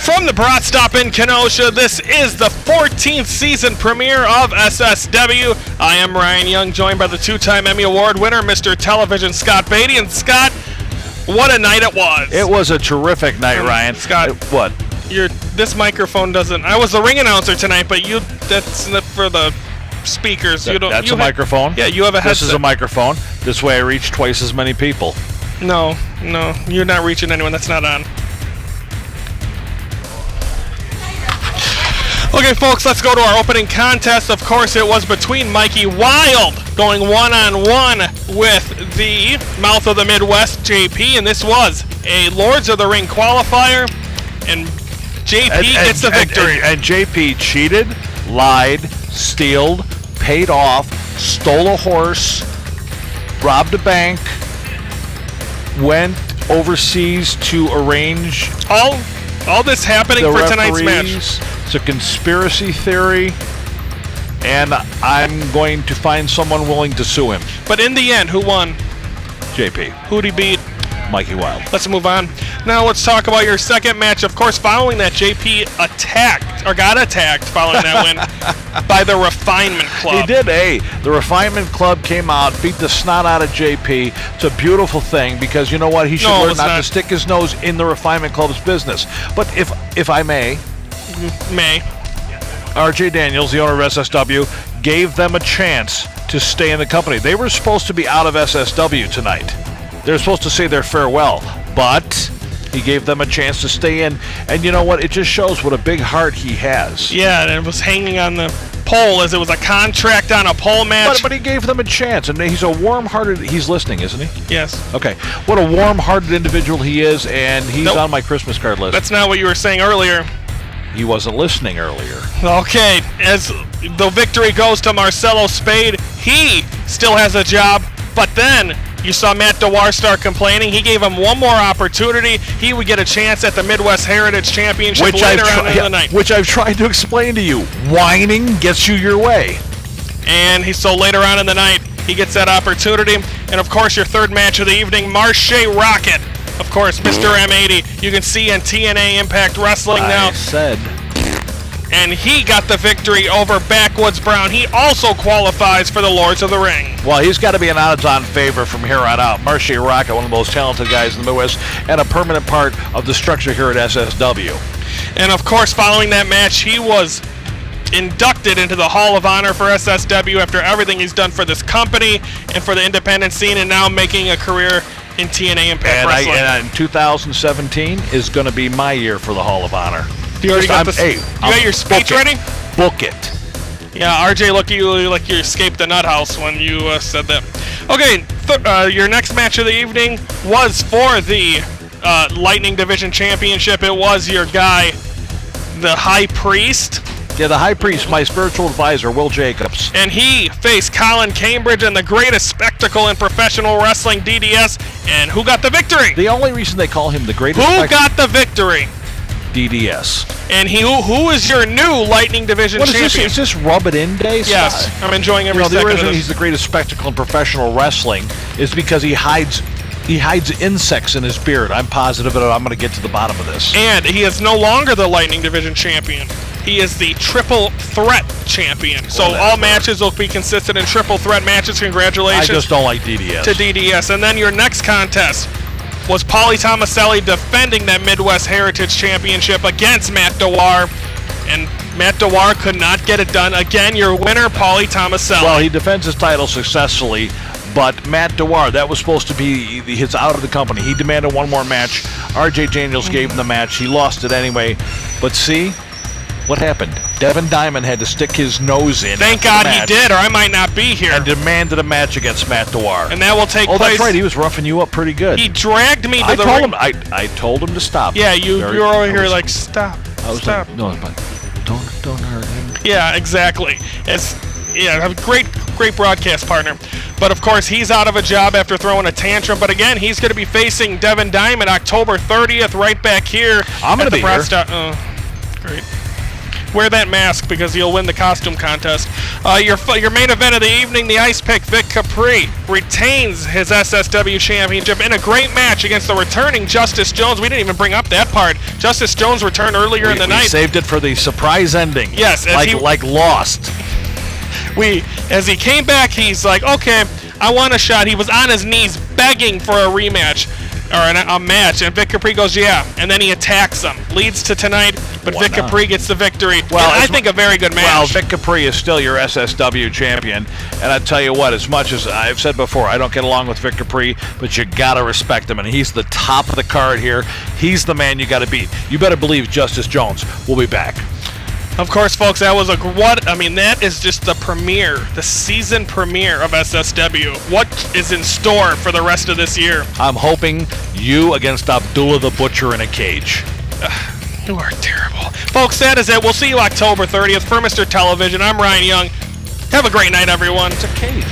From the Brat Stop in Kenosha, this is the 14th season premiere of SSW. I am Ryan Young, joined by the two-time Emmy Award winner, Mr. Television Scott Beatty. And Scott, what a night it was. It was a terrific night, Ryan. Scott, what? This microphone doesn't. I was the ring announcer tonight, but that's for the speakers. That's a microphone? Yeah, you have a headset. This is a microphone. This way I reach twice as many people. No, you're not reaching anyone. That's not on. Okay, folks, let's go to our opening contest. Of course, it was between Mikey Wild going one-on-one with the Mouth of the Midwest, JP, and this was a Lords of the Ring qualifier, and JP gets the victory. And JP cheated, lied, stealed, paid off, stole a horse, robbed a bank, went overseas to arrange all this happening for tonight's match. It's a conspiracy theory, and I'm going to find someone willing to sue him. But in the end, who won? JP. Who'd he beat? Mikey Wild. Let's move on. Now let's talk about your second match. Of course, following that, JP got attacked following that win by the Refinement Club. He did, the Refinement Club came out, beat the snot out of JP. It's a beautiful thing because you know what? He should learn not to stick his nose in the Refinement Club's business. But if I may, RJ Daniels, the owner of SSW, gave them a chance to stay in the company. They were supposed to be out of SSW tonight. They were supposed to say their farewell, but he gave them a chance to stay in. And you know what? It just shows what a big heart he has. Yeah, and it was hanging on the pole as it was a contract on a pole match. But he gave them a chance, and he's a warm-hearted. He's listening, isn't he? Yes. Okay. What a warm-hearted individual he is, and he's on my Christmas card list. That's not what you were saying earlier. He wasn't listening earlier. Okay, as the victory goes to MARCELLO SPADE, he still has a job, but then you saw Matt Dewar start complaining. He gave him one more opportunity. He would get a chance at the Midwest Heritage Championship later on in the night. Which I've tried to explain to you. Whining gets you your way. And so later on in the night, he gets that opportunity. And of course, your third match of the evening, MARSHE ROCKETT. Of course, Mr. M80, you can see in TNA Impact Wrestling now. And he got the victory over Backwoods Brown. He also qualifies for the Lords of the Ring. Well, he's got to be an odds-on favorite from here on out. MARSHE ROCKETT, one of the most talented guys in the Midwest, and a permanent part of the structure here at SSW. And of course, following that match, he was inducted into the Hall of Honor for SSW after everything he's done for this company and for the independent scene, and now making a career in TNA Impact Wrestling. And 2017 is going to be my year for the Hall of Honor. You already got your speech ready? Book it. Yeah, RJ looked at you like you escaped the nut house when you said that. Okay, your next match of the evening was for the Lightning Division Championship. It was your guy, the High Priest. Yeah, the High Priest, my spiritual advisor, Will Jacobs. And he faced Colin Cambridge in the greatest spectacle in professional wrestling, DDS. And who got the victory? The only reason they call him the greatest... Who got the victory? DDS. And who is your new Lightning Division champion? Is this Rub It In Day? Yes, I'm enjoying every second of this. The reason he's the greatest spectacle in professional wrestling is because he hides insects in his beard. I'm positive that I'm going to get to the bottom of this. And he is no longer the Lightning Division champion. He is the Triple Threat champion. So all matches will be consistent in Triple Threat matches. Congratulations. I just don't like DDS. To DDS. And then your next contest was PAULY THOMASELLI defending that Midwest Heritage Championship against Matt Dewar. And Matt Dewar could not get it done. Again, your winner, PAULY THOMASELLI. Well, he defends his title successfully, but Matt Dewar, that was supposed to be his out of the company. He demanded one more match. RJ Daniels gave him the match. He lost it anyway. But see, what happened? Devin Diamond had to stick his nose in. Thank God he did, or I might not be here. And demanded a match against Matt Dewar. And that will take place. Oh, that's right. He was roughing you up pretty good. He dragged me to the ring. I told him to stop. Yeah, you were over here like, stop. I was stop. Like, no, but don't hurt him. Yeah, exactly. A great broadcast partner. But of course, he's out of a job after throwing a tantrum. But again, he's going to be facing Devin Diamond October 30th, right back here. I'm going to be here. Great. Wear that mask because you'll win the costume contest. Your main event of the evening, the Ice Pick Vic Capri retains his SSW championship in a great match against the returning Justice Jones. We didn't even bring up that part. Justice Jones returned earlier in the night. We saved it for the surprise ending. Yes, like Lost. As he came back, he's like, okay, I want a shot. He was on his knees begging for a rematch. Or a match, and Vic Capri goes, yeah, and then he attacks him. Leads to tonight, but Vic Capri gets the victory. Well, I think a very good match. Well, Vic Capri is still your SSW champion, and I tell you what, as much as I've said before, I don't get along with Vic Capri, but you gotta respect him, and he's the top of the card here. He's the man you gotta beat. You better believe Justice Jones will be back. Of course, folks, that was that is just the premiere, the season premiere of SSW. What is in store for the rest of this year? I'm hoping you against Abdullah the Butcher in a cage. You are terrible. Folks, that is it. We'll see you October 30th for Mr. Television. I'm Ryan Young. Have a great night, everyone. It's a cage.